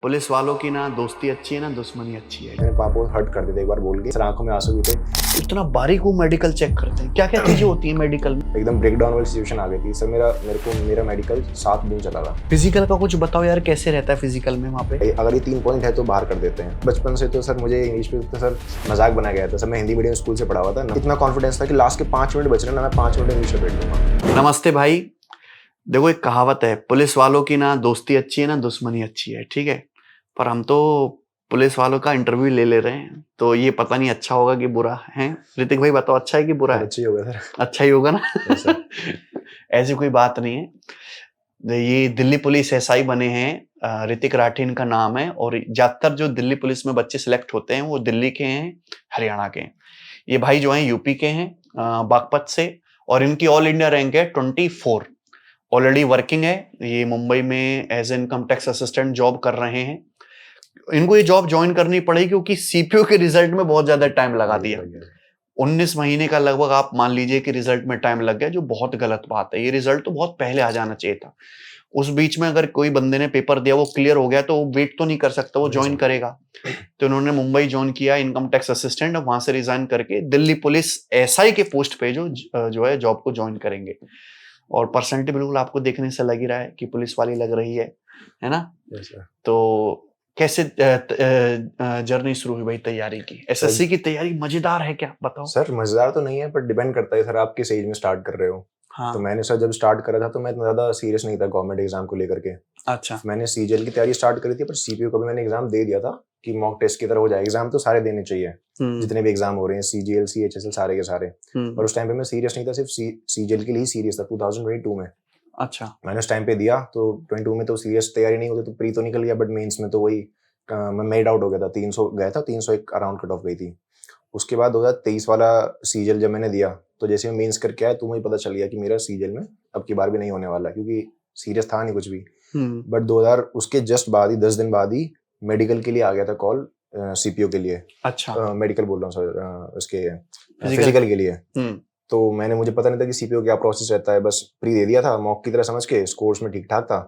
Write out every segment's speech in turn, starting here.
Police वालों की ना दोस्ती अच्छी है ना दुश्मनी अच्छी है। मेरे पापा को हर्ट कर देते एक बार बोल के, सर आंखों में आंसू भी थे। इतना बारीक वो मेडिकल चेक करते हैं, क्या क्या चीजें होती हैं मेडिकल में। एकदम ब्रेकडाउन वाली सिचुएशन आ गई थी सर। मेरा मेडिकल 7 दिन चला था। फिजिकल का कुछ बताओ यार, कैसे रहता है फिजिकल में वहाँ पे। अगर ये 3 पॉइंट है तो बाहर कर देते हैं। बचपन से तो सर मुझे इंग्लिश पे तो सर मजाक बनाया गया था सर। मैं हिंदी मीडियम स्कूल से पढ़ा हुआ था ना, इतना कॉन्फिडेंस था कि लास्ट के 5 मिनट बच रहे ना, मैं 5 मिनट इंग्लिश में बैठ दूंगा। नमस्ते भाई। देखो एक कहावत है, पुलिस वालों की ना दोस्ती अच्छी है ना दुश्मनी अच्छी है, ठीक है। पर हम तो पुलिस वालों का इंटरव्यू ले रहे हैं, तो ये पता नहीं अच्छा होगा कि बुरा है। ऋतिक भाई बताओ, अच्छा है कि बुरा है। अच्छी हो गया सर। अच्छा ही होगा ना। Yes, sir. ऐसी कोई बात नहीं है। ये दिल्ली पुलिस एसआई बने हैं, ऋतिक राठी का नाम है। और ज्यादातर जो दिल्ली पुलिस में बच्चे सिलेक्ट होते हैं वो दिल्ली के हैं, हरियाणा के हैं। ये भाई जो हैं यूपी के हैं, बागपत से। और इनकी ऑल इंडिया रैंक है 24। ऑलरेडी वर्किंग है। ये मुंबई में as income tax assistant job कर रहे हैं। इनको ये जॉब ज्वाइन करनी पड़ेगी क्योंकि सीपीओ के रिजल्ट में बहुत ज्यादा टाइम लगा दिया। 19 महीने का लगभग आप मान लीजिए कि रिजल्ट में टाइम लग गया, जो बहुत गलत बात है। ये रिजल्ट तो बहुत पहले आ जाना चाहिए था। उस बीच में अगर कोई बंदे ने पेपर दिया, वो क्लियर हो गया, तो वो वेट तो नहीं कर सकता, वो ज्वाइन करेगा। तो इन्होंने मुंबई ज्वाइन किया इनकम टैक्स असिस्टेंट। अब वहां से रिजाइन करके दिल्ली पुलिस एसआई के पोस्ट पे जो है जॉब को ज्वाइन करेंगे। और पर्सनैलिटी बिल्कुल आपको देखने से लग ही रहा है कि पुलिस वाली लग रही है ना। तो कैसे जर्नी शुरू हुई भाई तैयारी की? एसएससी की तैयारी मजेदार है क्या, बताओ। सर मजेदार तो नहीं है, पर डिपेंड करता है सर आप किस एज में स्टार्ट कर रहे हो। हाँ। तो मैंने सर जब स्टार्ट करा था तो मैं इतना ज्यादा सीरियस नहीं था गवर्नमेंट एग्जाम को लेकर के। अच्छा। मैंने सीजीएल की तैयारी स्टार्ट करी थी, पर सीपीओ का भी मैंने एग्जाम दे दिया था कि मॉक टेस्ट की तरह हो जाए। एग्जाम तो सारे देने चाहिए, जितने भी एग्जाम हो रहे हैं, सीजीएल सीएचएसएल सारे के सारे। पर उस टाइम पे मैं सीरियस नहीं था, सिर्फ सीजीएल के लिए सीरियस था 2022 में। अच्छा। मैंने उस टाइम पे दिया तो 22 में तो सीरियस तैयारी नहीं होती, तो प्री तो निकल गया, बट मेंस में तो वही मैं मेड आउट हो गया था। 300 गया था, 301 अराउंड कट ऑफ गई थी। उसके बाद 2023 वाला सीजीएल जब मैंने दिया, तो जैसे मैं मेंस करके आया तो मुझे पता चल गया कि मेरा सीजीएल में अब की बार भी नहीं होने वाला, क्योंकि सीरियस था नहीं कुछ भी। बट 2000 उसके जस्ट बाद ही 10 दिन बाद ही मेडिकल के लिए आ गया था कॉल, सीपीओ के लिए। अच्छा। मेडिकल बोल रहा हूँ सर, उसके फिजिकल के लिए। तो मुझे पता नहीं था कि सीपीओ क्या प्रोसेस रहता है, बस प्री दे दिया था मॉक की तरह समझ के, स्कोर्स में ठीक ठाक था।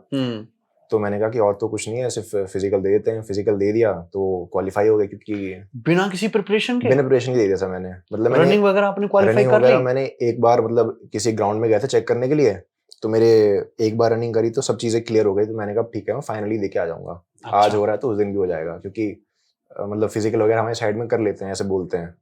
तो मैंने कहा कि और तो कुछ नहीं है, सिर्फ फिजिकल दे देते हैं। फिजिकल दे दिया तो क्वालिफाई हो गया, क्योंकि बिना किसी प्रिपरेशन के? बिना प्रिपरेशन के दे दिया था मैंने। मतलब रनिंग वगैरह आपने क्वालिफाई कर ली? मैंने एक बार मतलब किसी ग्राउंड में गया था चेक करने के लिए, तो मेरे एक बार रनिंग करी तो सब चीजें क्लियर हो गई। तो मैंने कहा ठीक है, मैं फाइनली देके आ जाऊंगा। अच्छा। आज हो रहा है तो उस दिन भी हो जाएगा, क्योंकि मतलब फिजिकल वगैरह हमारे साइड में कर लेते हैं, ऐसे बोलते हैं।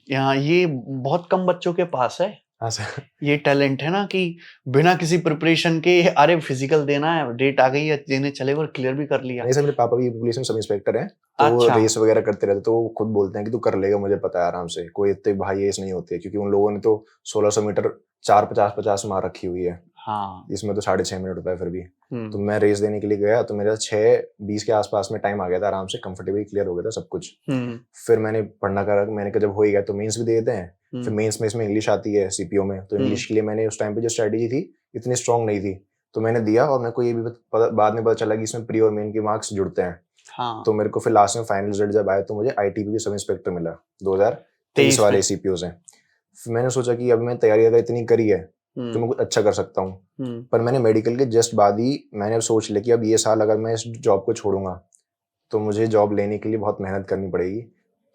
यहाँ ये बहुत कम बच्चों के पास है। हाँ सर। ये टैलेंट है ना कि बिना किसी प्रिपरेशन के, अरे फिजिकल देना है, डेट आ गई है, देने चले और क्लियर भी कर लिया। नहीं सर, मेरे पापा भी पुलिस में सब इंस्पेक्टर हैं, तो वो अच्छा। रेस वगैरह करते रहते, तो वो खुद बोलते हैं कि तू कर लेगा, मुझे पता है आराम से। कोई इतने भाई रेस नहीं होती है, क्योंकि उन लोगों ने तो 1600 मीटर 4:50-50 मार रखी हुई है। हाँ। इसमें तो 6.5 मिनट होता है फिर भी। तो मैं रेस देने के लिए गया तो मेरा 6:20 के आसपास में टाइम आ गया था, आराम से कंफर्टेबली क्लियर हो गया था सब कुछ। फिर मैंने पढ़ना करा, मैंने कहा जब हो ही गया तो मेंस भी दे देते हैं। फिर मेंस में इसमें इंग्लिश आती है सीपीओ में, तो इंग्लिश के लिए मैंने उस टाइम पे जो स्ट्रेटेजी थी इतनी स्ट्रांग नहीं थी, तो मैंने दिया। और मेरे को ये भी बाद में पता चला कि इसमें प्री और मेन के मार्क्स जुड़ते हैं। हाँ। तो मेरे को फिर लास्ट में फाइनल रिजल्ट जब आया तो मुझे आईटीबी भी सब इंस्पेक्टर मिला 2023 वाले सीपीओ से। फिर मैंने सोचा कि अब मैं तैयारी अगर इतनी करी है तो मैं कुछ अच्छा कर सकता हूँ। पर मैंने मेडिकल के जस्ट बाद ही मैंने अब सोच लिया कि अब ये साल अगर मैं इस जॉब को छोड़ूंगा तो मुझे जॉब लेने के लिए बहुत मेहनत करनी पड़ेगी।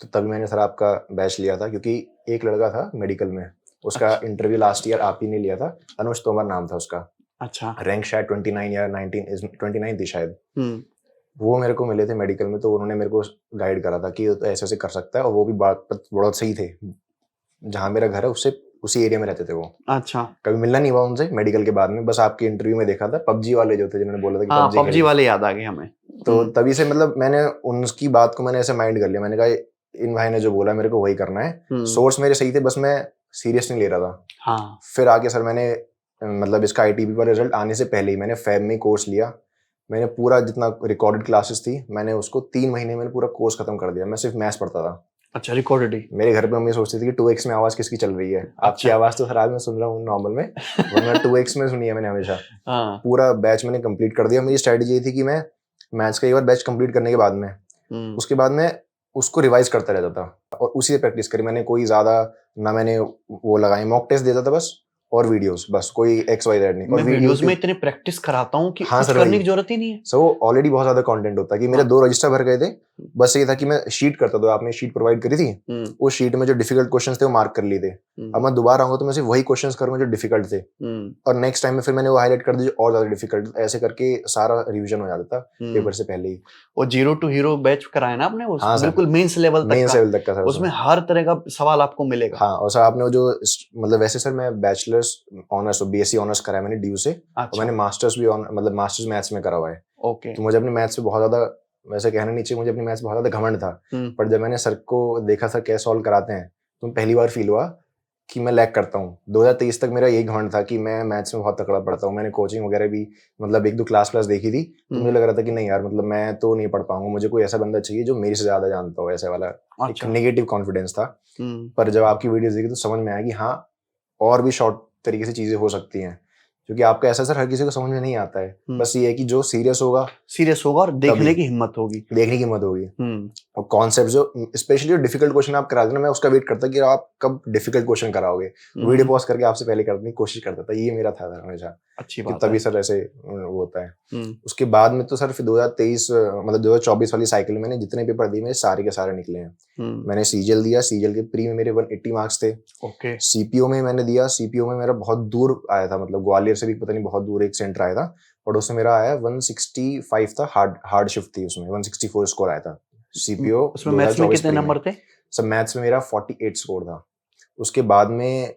तो तभी मैंने सर आपका बैच लिया था, क्योंकि एक लड़का था मेडिकल में, उसका इंटरव्यू लास्ट ईयर आप ही ने लिया था, अनुज तोमर नाम था उसका। अच्छा। रैंक शायद 29 या 29 थी शायद। वो मेरे को मिले थे मेडिकल में, तो उन्होंने मेरे को गाइड करा था कि तो ऐसे ऐसे कर सकता है। और वो भी बात बहुत सही थे, जहाँ मेरा घर है उससे उसी एरिया में रहते थे वो। अच्छा। कभी मिलना नहीं हुआ उनसे मेडिकल के बाद में, बस आपके इंटरव्यू में देखा था। पबजी वाले जो थे जिन्होंने बोला था कि हाँ, पबजी पबजी वाले याद आ गए हमें। तो तभी से मतलब मैंने उनकी बात को मैंने ऐसे माइंड कर लिया। मैंने कहा इन भाई ने जो बोला मेरे को वही करना है। सोर्स मेरे सही थे, बस मैं सीरियस नहीं ले रहा था। हाँ। फिर आके सर मैंने मतलब इसका आईटीबी का रिजल्ट आने से पहले ही मैंने फैब में कोर्स लिया। मैंने पूरा जितना रिकॉर्डेड क्लासेस थी मैंने उसको 3 महीने में पूरा कोर्स खत्म कर दिया। मैं सिर्फ मैथ्स पढ़ता था। अच्छा, रिकॉर्डेड ही? मेरे घर पे मम्मी सोचती थी कि 2x में आवाज किसकी चल रही है। आपकी आवाज तो सर आज मैं सुन रहा हूँ नॉर्मल में, वरना 2x में सुनी है मैंने हमेशा। पूरा बैच मैंने कंप्लीट कर दिया। मेरी स्ट्रेटजी ये थी कि मैं मैथ्स का एक बार बैच कंप्लीट करने के बाद में उसके बाद में उसको रिवाइज करता रहता था और उसी से प्रैक्टिस करी मैंने। कोई ज्यादा ना मैंने वो लगाई, मॉक टेस्ट देता था बस, और वीडियोस, बस कोई XYZ नहीं। मैं वीडियोस में इतने प्रैक्टिस कराता हूँ कि हाँ कुछ सर, करने की जरूरत ही नहीं है। सर वो ऑलरेडी बहुत ज्यादा कंटेंट होता है कि मेरे 2 रजिस्टर भर गए थे, बस ये था कि मैं शीट करता था, आपने शीट प्रोवाइड करी थी, उस शीट में जो डिफिकल्ट क्वेश्चंस थे वो मार्क कर लिए थे। अब मैं दोबारा आऊंगा तो मैं सिर्फ वही क्वेश्चंस करूंगा जो डिफिकल्ट थे, और नेक्स्ट टाइम में फिर मैंने वो हाईलाइट कर दिया और ज्यादा डिफिकल्ट, ऐसे करके सारा रिवीजन हो जाता था पेपर से पहले ही। वो 0 to हीरो बैच कराया ना आपने, हाँ बिल्कुल मेंस लेवल तक का सर, उसमें हर तरह का सवाल आपको मिलेगा। हाँ, और सर आपने जो मतलब वैसे सर मैं बैचलर्स ऑनर्स और BSc ऑनर्स करा है मैंने DU से, और मैंने मास्टर्स भी मतलब मास्टर्स मैथ्स में करा हुआ है। तो मुझे अपने मैथ्स पे बहुत ज्यादा, वैसे कहना नहीं चाहिए, मुझे अपनी मैथ्स बहुत ज्यादा घमंड था, पर जब मैंने सर को देखा सर कैसे सॉल्व कराते हैं तो पहली बार फील हुआ कि मैं लैग करता हूँ। 2023 तक मेरा यही घमंड था कि मैं मैथ्स में बहुत तकड़ा पढ़ता हूँ। मैंने कोचिंग वगैरह भी मतलब 1-2 क्लास देखी थी, तो मुझे लग रहा था कि नहीं यार, मतलब मैं तो नहीं पढ़ पाऊंगा, मुझे कोई ऐसा बंदा चाहिए जो मेरे से ज्यादा जानता हो, ऐसे वाला एक नेगेटिव कॉन्फिडेंस था। पर जब आपकी वीडियोस देखी तो समझ में आया कि हाँ, और भी शॉर्ट तरीके से चीजें हो सकती हैं, क्योंकि आपका ऐसा सर हर किसी को समझ में नहीं आता है। बस ये है कि जो सीरियस होगा और देखने की हिम्मत होगी, और कॉन्सेप्ट जो स्पेशली जो डिफिकल्ट क्वेश्चन आप करा देना, मैं उसका वेट करता कि आप कब डिफिकल्ट क्वेश्चन कराओगे, वीडियो पॉज करके आपसे पहले करने की कोशिश करता था। ये मेरा था सर हमेशा, अच्छी बात तभी सर ऐसे वो होता है। उसके बाद में तो सर फिर 2023 मतलब 2024 वाली साइकिल में मैंने जितने पेपर दिए मेरे सारे के सारे निकले हैं। मैंने CGL दिया, CGL के प्री में मेरे 180 मार्क्स थे। CPO में मैंने दिया, CPO में मेरा बहुत दूर आया था, मतलब ग्वालियर से भी पता नहीं बहुत दूर एक सेंटर आया था, और उसमें मेरा आया 165 था, हार्ड शिफ्ट थी उसमें, 164 स्कोर आया था CPO। उसमें मैथ्स में कितने नंबर थे? सब मैथ्स में मेरा 48 स्कोर था। उसके बाद में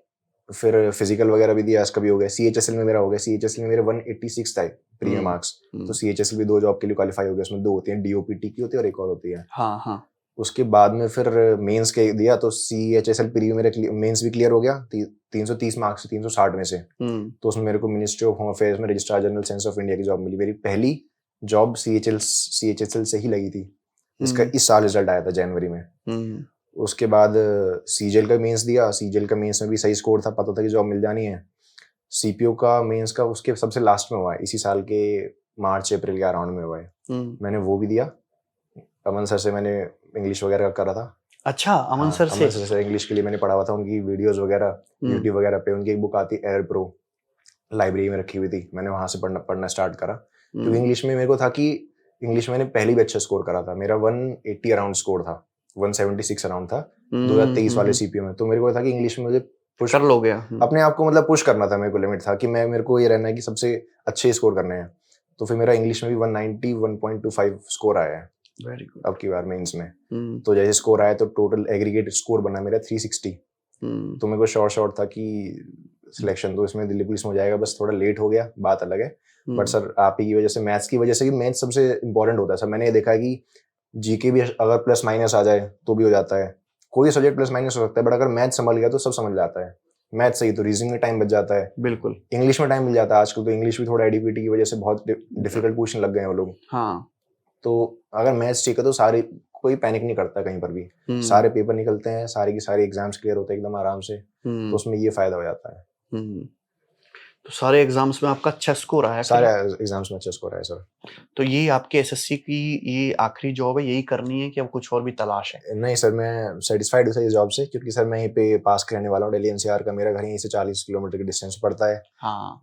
फिर फिजिकल वगैरह भी दिया, इसका भी हो गया। CHSL में मेरा हो गया, CHSL में मेरे 186 था प्री में मार्क्स। तो CHSL भी 2 जॉब के लिए क्वालिफाई हो गया, उसमें 2 होती हैं, DOPT की होती है और एक और होती है। हाँ। उसके बाद में फिर मेंस के दिया, तो CHSL प्री में मेरे मेंस भी क्लियर हो गया 330 मार्क्स 360 में से। तो उसमें मेरे को मिनिस्ट्री ऑफ होम अफेयर्स में registrar general science of India की जॉब मिली। मेरी पहली जॉब CHSL से ही लगी थी। इसका इस साल रिजल्ट आया था जनवरी में। उसके बाद CGL का मेंस दिया, CGL का मेंस में भी सही स्कोर था, पता था कि जॉब मिल जानी है। CPO का मेंस का उसके सबसे लास्ट में हुआ है, इसी साल के मार्च अप्रैल के अराउंड में हुआ है। मैंने वो भी दिया। अमन सर से मैंने इंग्लिश वगैरह करा था। अच्छा, अमन सर से इंग्लिश के लिए मैंने पढ़ा हुआ था, उनकी वीडियोस वगैरह यूट्यूब वगैरह पे। उनकी एक बुक आती है एयर प्रो, लाइब्रेरी में रखी हुई थी, मैंने वहां से पढ़ना स्टार्ट करा। क्योंकि इंग्लिश में मेरे को था कि इंग्लिश में मैंने पहली भी अच्छा स्कोर करा था, मेरा 180 अराउंड स्कोर था, 176 अराउंड था 2023 वाले CPO में। तो मेरे को था कि इंग्लिश में मुझे पुश कर लोगे, अपने आप को मतलब पुश करना था, मेरे को लिमिट था कि मेरे को ये रहना है कि सबसे अच्छे स्कोर करने हैं। तो फिर मेरा इंग्लिश में भी 190 स्कोर आया है वेरी गुड अब की बार मेंस में। तो जैसे स्कोर आया तो टोटल एग्रीगेट स्कोर बना मेरा 360। तो मेरे को शॉर्ट था कि सिलेक्शन तो इसमें दिल्ली पुलिस में हो जाएगा, बस थोड़ा लेट हो गया, बात अलग है। बट सर आप ही की वजह से, मैथ्स की वजह से, कि मैथ्स सबसे इंपॉर्टेंट होता है सर। मैंने ये देखा है कि GK भी अगर प्लस माइनस आ जाए तो भी हो जाता है, कोई सब्जेक्ट प्लस माइनस हो सकता है, बट अगर मैथ्स संभल गया तो सब समझ जाता है। मैथ्स सही तो रीजनिंग में टाइम बच जाता है, बिल्कुल। इंग्लिश में टाइम मिल जाता है आजकल, तो इंग्लिश भी थोड़ा ADPT की वजह से बहुत डिफिकल्ट पूछने लग गए हैं वो लोग। हाँ, तो अगर मैथ्स ठीक है तो सारे, कोई पैनिक नहीं करता कहीं पर भी, सारे पेपर निकलते हैं, सारे की सारी एग्जाम्स क्लियर होते हैं एकदम आराम से। तो उसमें ये फायदा हो जाता है। तो सारे एग्जाम्स में आपका अच्छा स्कोर आया? सारे एग्जाम्स में अच्छा स्कोर आया सर। तो ये आपके SSC की ये आखिरी जॉब है, यही करनी है कि अब कुछ और भी तलाश है? नहीं सर, मैं सेटिस्फाइड हूँ सर इस जॉब से, क्योंकि सर मैं यहीं पे पास के रहने वाला हूँ, दिल्ली NCR का। मेरा घर यहीं से 40 किलोमीटर के डिस्टेंस पड़ता है। हाँ,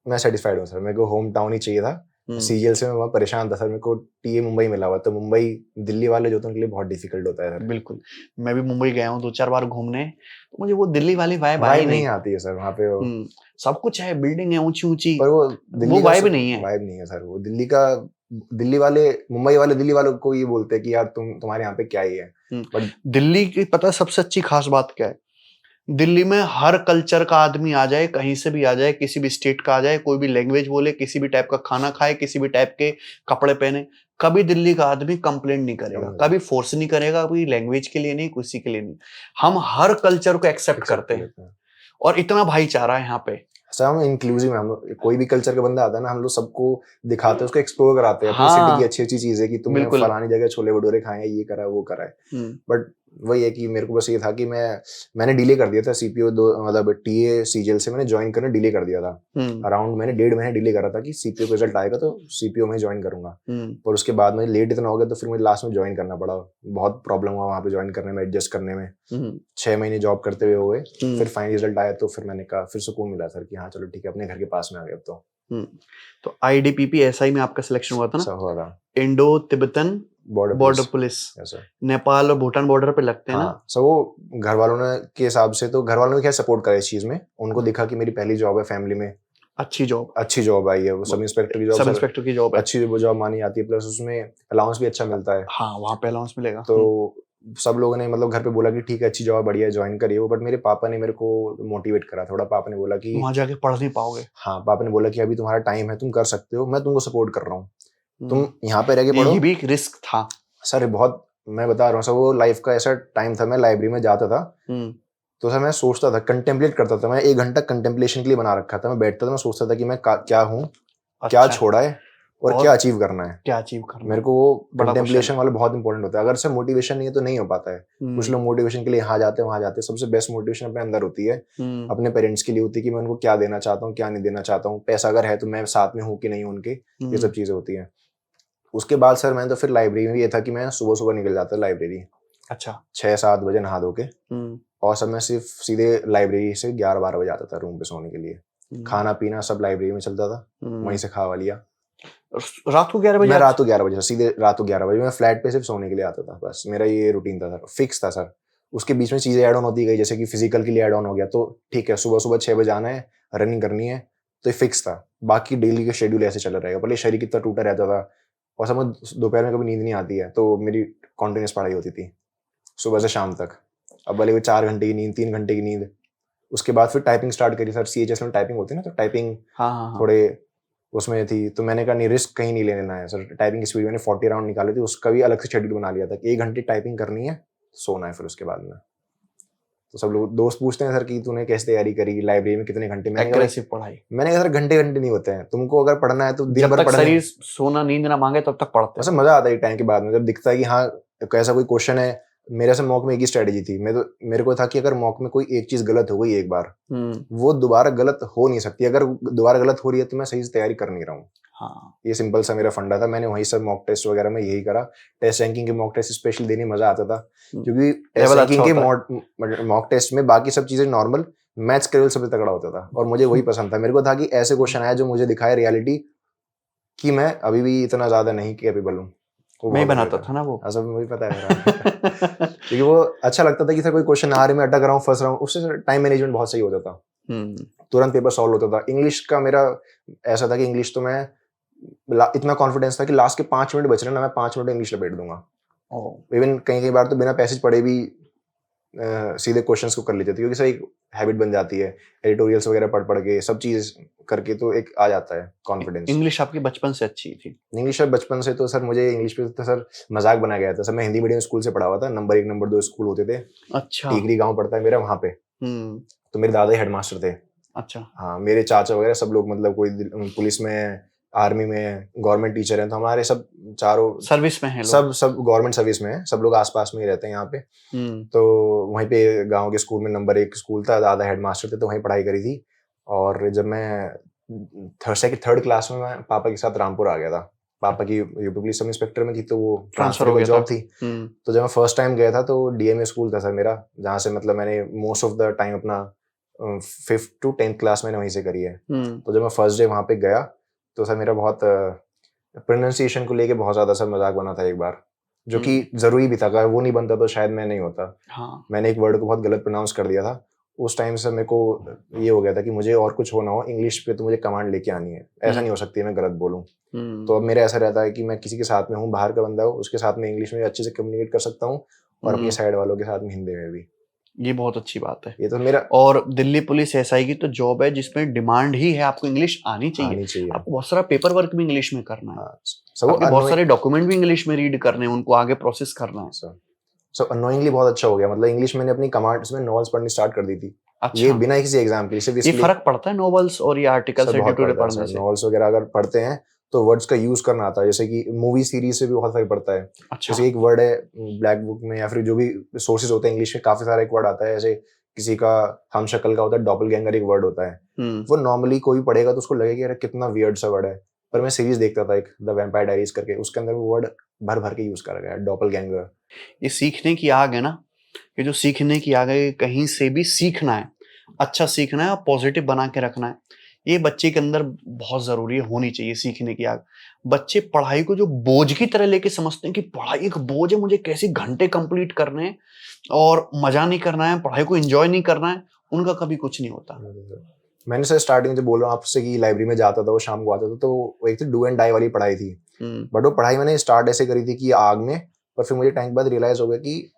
मैं सेटिस्फाइड हूँ सर। मेरे को होम टाउन ही चाहिए था। CGL से मैं वहाँ परेशान था सर, मेरे को TA मुंबई मिला हुआ, तो मुंबई दिल्ली वाले जो होते हैं उनके लिए बहुत डिफिकल्ट होता है सर। बिल्कुल, मैं भी मुंबई गया हूँ 2-4 बार घूमने, तो मुझे वो दिल्ली वाली वाइब नहीं आती है सर वहाँ पे। सब कुछ है, बिल्डिंग है ऊंची, पर वो वाइब नहीं है। वाइब नहीं है सर। वो दिल्ली वाले मुंबई वाले दिल्ली वालों को ये बोलते हैं कि यार तुम्हारे यहाँ पे क्या ही है। बट दिल्ली की पता है सबसे अच्छी खास बात क्या है? दिल्ली में हर कल्चर का आदमी आ जाए, कहीं से भी आ जाए, किसी भी स्टेट का आ जाए, कोई भी लैंग्वेज बोले, किसी भी टाइप का खाना खाए, किसी भी टाइप के कपड़े पहने, कभी दिल्ली का आदमी कंप्लेंट नहीं करेगा, कभी फोर्स नहीं करेगा, कोई लैंग्वेज के लिए नहीं, किसी के लिए नहीं। हम हर कल्चर को एक्सेप्ट करते हैं और इतना भाईचारा है यहाँ पे। सर हम इंक्लूसिव हैं, हम कोई भी कल्चर का बंदा आता है ना, हम लोग सबको दिखाते हैं, उसको एक्सप्लोर कराते हैं अपनी सिटी की अच्छी चीजें, कि तुमने फलानी जगह छोले भटूरे खाए हैं, ये करा है वो करा है। बट वही है कि मेरे को बस ये था कि मैंने डिले कर दिया था सीपीओ मतलब टीए सीजीएल से मैंने ज्वाइन करना डिले कर दिया था। अराउंड मैंने 1.5 महीने डिले करा था कि सीपीओ का रिजल्ट आएगा तो सीपीओ में ज्वाइन करूंगा। पर उसके बाद मुझे लेट इतना हो गया तो फिर मुझे लास्ट में ज्वाइन करना पड़ा। बहुत प्रॉब्लम हुआ वहाँ पे ज्वाइन करने में, एडजस्ट करने में। 6 महीने जॉब करते हुए फिर फाइनल रिजल्ट आया तो फिर मैंने कहा, फिर सुकून मिला सर कि हाँ चलो ठीक है, अपने घर के पास में आ गए अब तो आईडीपीपी एसआई में आपका सिलेक्शन हुआ था ना? हुआ था। Indo Tibetan border police, Nepal और भूटान बॉर्डर पे लगते हैं ना? सो वो घर वालों ने के हिसाब से तो घर वालों ने क्या सपोर्ट करा इस चीज में। उनको दिखा कि मेरी पहली जॉब है फैमिली में, अच्छी जॉब आई है, वो सब इंस्पेक्टर की जॉब अच्छी जॉब मानी जाती है, प्लस उसमें अलाउंस भी अच्छा मिलता है। हाँ, वहाँ पे अलाउंस मिलेगा। तो सब लोगों ने मतलब घर पे बोला कि ठीक है अच्छी जॉब बढ़िया ज्वाइन करिए वो। बट मेरे पापा ने मेरे को मोटिवेट करा थोड़ा। पापा ने बोला कि वहाँ जाके पढ़ नहीं पाओगे। हाँ, पापा ने बोला कि अभी तुम्हारा टाइम है, तुम कर सकते हो, मैं तुमको सपोर्ट कर रहा हूँ, तुम यहाँ पे रह के पढ़ो। ये भी एक रिस्क था सर, बहुत, मैं बता रहा हूँ सर, वो लाइफ का ऐसा टाइम था, मैं लाइब्रेरी में जाता था तो सर मैं सोचता था, कंटेम्पलेट करता था। मैं 1 घंटा कंटेम्पलेशन के लिए बना रखा था। मैं बैठता था, मैं सोचता था कि मैं क्या हूँ, क्या छोड़ा है और क्या अचीव करना है। मेरे को वो कंटेम्पलेशन वाला बहुत इंपॉर्टेंट होता है। अगर सर मोटिवेशन नहीं है तो नहीं हो पाता है। कुछ लोग मोटिवेशन के लिए यहाँ जाते हैं वहां जाते हैं। सबसे बेस्ट मोटिवेशन अपने अंदर होती है, अपने पेरेंट्स के लिए होती है कि मैं उनको क्या देना चाहता हूँ, क्या नहीं देना चाहता हूँ। पैसा अगर है तो मैं साथ में हूँ कि नहीं उनके, ये सब चीजें होती है। उसके बाद सर मैं तो फिर लाइब्रेरी में ये था कि मैं सुबह सुबह निकल जाता लाइब्रेरी। अच्छा। 6-7 बजे नहा धो के, और सब मैं सिर्फ सीधे लाइब्रेरी से 11-12 बजे आता था रूम पे सोने के लिए। खाना पीना सब लाइब्रेरी में चलता था, वहीं से खा लिया। रात को 11 बजे? मैं रात को 11 बजे, सीधे रात को 11 बजे मैं फ्लैट पे सिर्फ सोने के लिए आता था। बस मेरा ये रूटीन था सर, फिक्स था सर। उसके बीच में चीजें ऐड ऑन होती गई, जैसे कि फिजिकल के लिए ऐड ऑन हो गया तो ठीक है, सुबह सुबह 6 बजे आना है, रनिंग करनी है, तो ये फिक्स था। बाकी डेली का शेड्यूल ऐसे चल रहेगा। भले शरीर कितना टूटा रहता था, और समझ दोपहर में कभी नींद नहीं आती है तो मेरी कॉन्टिन्यूस पढ़ाई होती थी सुबह से शाम तक। अब भले वो 4 घंटे की नींद, 3 घंटे की नींद। उसके बाद फिर टाइपिंग स्टार्ट करी सर। CHS में टाइपिंग होती है ना, तो टाइपिंग थोड़े उसमें थी, तो मैंने कहा नहीं, रिस्क कहीं नहीं लेना है सर। टाइपिंग की स्पीड मैंने 40 राउंड निकाली थी, उसका भी अलग से शेड्यूल बना लिया था कि 1 घंटे टाइपिंग करनी है, सोना है फिर उसके बाद में। तो सब लोग दोस्त पूछते हैं सर कि तूने कैसे तैयारी करी, लाइब्रेरी में कितने घंटे? मैंने कहा सर घंटे नहीं होते हैं, तुमको अगर पढ़ना है तो दिन भर पढ़ना है। सोना नींद ना मांगे तब तक पढ़ते हैं। मजा आता है टाइम के बाद में, जब दिखता है कि हाँ कैसा कोई क्वेश्चन है। मेरे से मॉक में एक ही स्ट्रेटेजी थी, मेरे को था कि अगर मॉक में कोई एक चीज गलत हो गई एक बार, वो दोबारा गलत हो नहीं सकती। अगर दोबारा गलत हो रही है तो मैं सही से तैयारी कर नहीं रहा हूँ। हाँ। ये सिंपल सा मेरा फंडा था। मैंने वहीं सब मॉक टेस्ट वगैरह में यही करा। टेस्ट रैंकिंग के मॉक टेस्ट स्पेशली देने मजा आता था, क्योंकि टेस्ट रैंकिंग के मॉक टेस्ट में बाकी सब चीजें नॉर्मल, मैथ्स का लेवल सबसे तगड़ा होता था, और मुझे वही पसंद था। मेरे को था कि ऐसे क्वेश्चन आए जो मुझे दिखाए रियलिटी कि मैं अभी भी इतना ज्यादा नहीं कैपेबल हूँ। मैं बनाता था ना वो, सब मुझे पता है क्योंकि वो अच्छा लगता था कि सर कोई क्वेश्चन आ रहे मैं अटक रहा हूँ, फंस रहा हूँ, उससे टाइम मैनेजमेंट बहुत सही होता था, तुरंत पेपर सॉल्व होता था। इंग्लिश का मेरा ऐसा था कि इंग्लिश तो मैं इतना कॉन्फिडेंस था कि लास्ट के 5 मिनट बच रहे ना, मैं 5 मिनट इंग्लिश लपेट दूंगा। इवन कई बार तो बिना पैसेज पढ़े भी सीधे क्वेश्चंस को कर लेते थे, क्योंकि सर एक हैबिट बन जाती है, एडिटोरियल्स वगैरह पढ़ के सब चीज करके तो एक आ जाता है कॉन्फिडेंस। इंग्लिश आपकी बचपन से अच्छी थी? इंग्लिश बचपन से तो सर मुझे इंग्लिश पे तो सर मजाक बनाया गया था सर। मैं हिंदी मीडियम स्कूल से पढ़ा हुआ था, नंबर 1 नंबर 2 स्कूल होते थे। अच्छा। टीकरी गांव पड़ता है मेरा, वहां पे तो मेरे दादा ही हेडमास्टर थे। अच्छा। हाँ, मेरे चाचा वगैरह सब लोग मतलब कोई पुलिस में, आर्मी में, गवर्नमेंट टीचर हैं, तो हमारे सब चारों सर्विस में हैं लोग। सब गवर्नमेंट सर्विस में हैं, सब लोग आसपास में ही रहते हैं यहाँ पे। तो वहीं पे गांव के स्कूल में नंबर 1 स्कूल था, दादा हेडमास्टर थे, तो वहीं पढ़ाई करी थी। और जब मैं थर्ड क्लास में मैं पापा के साथ रामपुर आ गया था। पापा की यूपी पुलिस सब इंस्पेक्टर में थी, तो वो ट्रांसफर हो गया, जॉब थी। तो जब मैं फर्स्ट टाइम गया था तो DMA स्कूल था सर मेरा, जहाँ से मतलब मैंने मोस्ट ऑफ द टाइम अपना 5th to 10th क्लास मैंने वहीं से करी है। तो जब मैं फर्स्ट डे वहाँ पे गया तो सर मेरा बहुत प्रोनाउंसिएशन को लेके बहुत ज्यादा सर मजाक बना था एक बार, जो कि जरूरी भी था। अगर वो नहीं बनता तो शायद मैं नहीं होता। हाँ। मैंने एक वर्ड को बहुत गलत प्रोनाउंस कर दिया था। उस टाइम से मेरे को ये हो गया था कि मुझे और कुछ होना हो इंग्लिश पे तो मुझे कमांड लेके आनी है, ऐसा नहीं हो सकती मैं गलत बोलूं। तो अब मेरा ऐसा रहता है कि मैं किसी के साथ में हूँ, बाहर का बंदा हो, उसके साथ में इंग्लिश में अच्छे से कम्युनिकेट कर सकता हूँ, और अपनी साइड वालों के साथ में हिंदी में भी। ये बहुत अच्छी बात है। ये तो मेरा, और दिल्ली पुलिस SI की तो जॉब है जिसमें डिमांड ही है आपको इंग्लिश आनी चाहिए। आपको बहुत सारा पेपर वर्क भी इंग्लिश में करना है। बहुत सारे डॉक्यूमेंट भी इंग्लिश में रीड करने हैं, उनको आगे प्रोसेस करना है। सो अनोइंगली बहुत अच्छा हो गया। मतलब इंग्लिश मैंने अपनी कमांड्स में नॉवेल्स पढ़नी स्टार्ट कर दी थी। अच्छा। ये बिना किसी एग्जाम के। ये फर्क पड़ता है नॉवेल्स और ये आर्टिकल्स एडिटोरियल पढ़ने से? नॉवेल्स वगैरह अगर पढ़ते हैं तो वर्ड्स का यूज करना आता है, जैसे कि मूवी सीरीज से भी बहुत फर्क पड़ता है। अच्छा। जैसे एक वर्ड है ब्लैक बुक में या फिर जो भी सोर्सेज होते हैं इंग्लिश में, काफी सारा एक वर्ड आता है, जैसे किसी का हम शक्ल का होता है, डॉपलगैंगर एक वर्ड होता है। वो नॉर्मली कोई पढ़ेगा तो उसको लगेगा यार कितना वियर्ड सा वर्ड है, पर मैं सीरीज देखता था एक द वैम्पायर डायरीज करके, उसके अंदर वो वर्ड भर भर के यूज करा गया है, डॉपलगैंगर। ये सीखने की आग है ना, ये जो सीखने की आग है, कहीं से भी सीखना है, अच्छा सीखना है और पॉजिटिव बना के रखना है, ये बच्चे के अंदर बहुत जरूरी है, होनी चाहिए सीखने की आग। बच्चे पढ़ाई को जो बोझ की तरह लेके समझते हैं कि पढ़ाई एक बोझ है, मुझे कैसे घंटे कंप्लीट करने हैं और मजा नहीं करना है, पढ़ाई को एंजॉय नहीं करना है, उनका कभी कुछ नहीं होता। मैंने सर स्टार्टिंग से बोल रहा हूँ आपसे कि लाइब्रेरी में जाता था, वो शाम को आता था, तो वो एक तो डू एंड डाई वाली पढ़ाई थी। बट वो पढ़ाई मैंने स्टार्ट ऐसे करी थी कि आग में, पर फिर मुझे टाइम के बाद रियलाइज हो गया कि